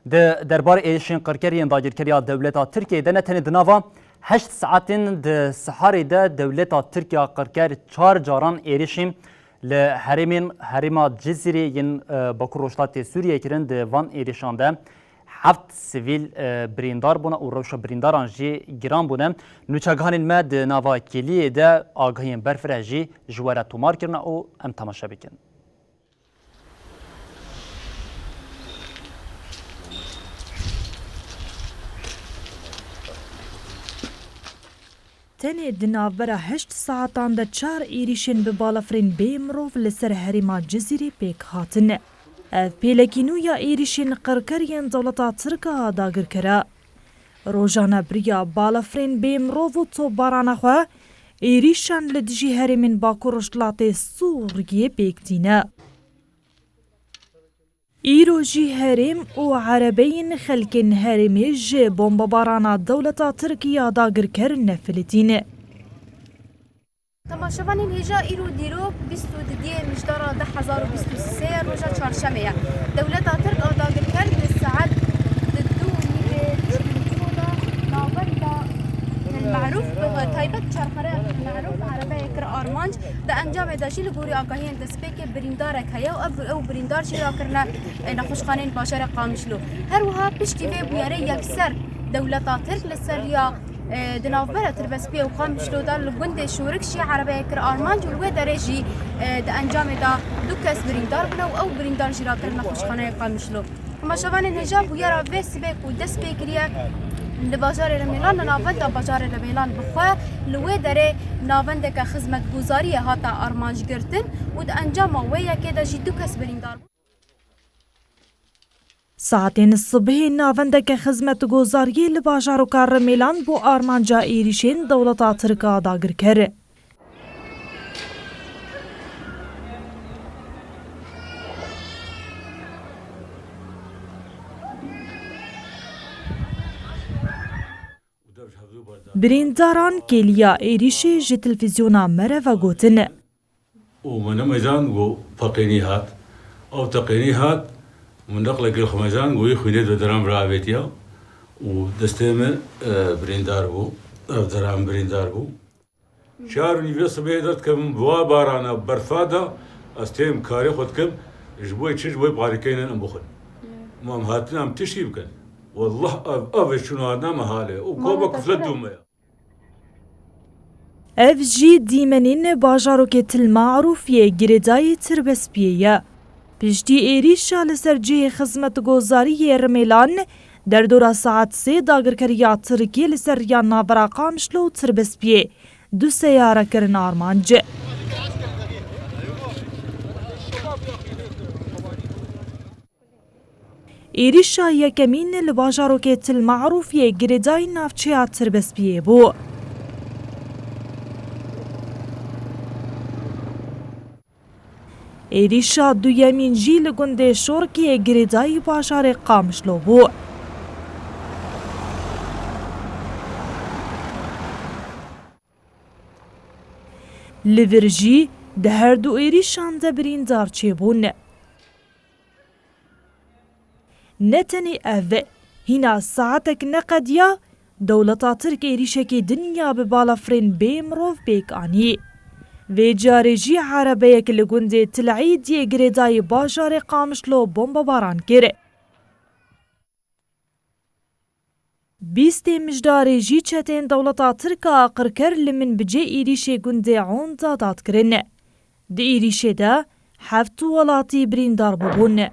دربار ایشین قرکری داگیرکریا دولت ترکیه ده نتنی دناوا 8 ساعتین ده سحاری ده دولت ترکیه قرکر 4 جاران ایریشیم لحرما جزیره ین باکو روشلات سوریه کرن ده وان ایریشان ده 7 سیویل بریندار بونه و روشا برینداران جی گران بونه نوچگانین ما ده ناوا کلیه ده آگاهین برفره جی جواره تومار کرنه و ام تماشا بکن. تنه دنابرا 8 ساعتان ده 4 ایریشن به بالافرین بیمروف لسر هریما جزیره پیک هاتن. اف پیلکینو یا ایریشن قرکرین دولتا ترکا داگر کرا. روژانا بریا بالافرین بیمروف و تو بارانا خواه ایریشن لدجی هریمین باکو رشلات سوریه پیک دینه. ایروجی هرم و عربین خلکن هرمی جه بمبارانا دولتا ترکیه داگر کرن فلسطین. تماشاوانین هجا ایرو دیرو 22 مجدارا 1023 روزا چهارشنبه دولتا ترک داگر کرد ساعت 2 ناوبردا المعروف بتایبت چرخره معروف عربی کر آرمانج ده انجام داشتی لگوری آگاهی دسپیک بریندار کیا او بریندار شیرا کرنا نخوشخانین باشر قامشلو هر وها پشتی و بیاره یکسر دولتا ترک لسریا دنافبرة تربسبيه وقامشلو دار لگوند شورکشی عربی کر آرمانج ولو درجی ده انجام دا دو کس بریندار بنا او بریندار شیرا کرنا خوشخانه قامشلو ما شوان نجاب ويرا بسبيك ودسبيكريا لبازار رميلان نافندا بازار رميلان بخوا لوي دري نافندك خدمت گزاري هاتا ارمانج گرتن ود انجام ويا كده جي دو كس بريندار ساعتين الصبح نافندك خدمت گزاري لبازار رميلان بو ارمانجا ايريشين دولتا تركا داگر كر برینداران کلیا ایریشی جی تلفزیونا مره و گوتن. ومن ميزان جو فقيني هات أو تقيني هات من نقل كل خميزان جو يخوني درام رابطيا ودستمه بريندار بو درام بريندار بو. شهر نيفيس بيدت كم بوا بارانا برفادا استيم كاري خد كم جبوي تشج بوي باركين أمبخن. ما هاتنا أم تشي بكن. والله أف شنو هذا مهاله وكوبا كفلتهم يا اف جي ديمنين باجاروكت المعروفية جريداي تربسبية بجدي ايريشا لسرجي خدمت گزاري رميلان در دورا ساعت 3 داگر كريا تركي لسريا نابرا قامشلو تربسبية دو سيارة كرن آرمانج ایریشا یکمین لباجاروکت المعروفیه گریدای نافچه تربسبیه بو. ایریشا دویمین جی لگنده شورکیه گریدای باجار قامشلو بو. لورجی ده هر دو ایریشان ده بریندار چه بون. نتني أذى هنا ساعتك نقديا دولتا ترك إيريشكي دنيا ببالافرين بيمروف بيك آني في جارجي عربيك لگوندي تلعيد يگريداي باجار قامشلو بومبا باران كيري بيستي مجداري جي چتين دولتا تركا قركر لمن بجي إيريشي گوندي عون دادات كرن دي إيريشي دا حفتو ولاتي بريندار ببون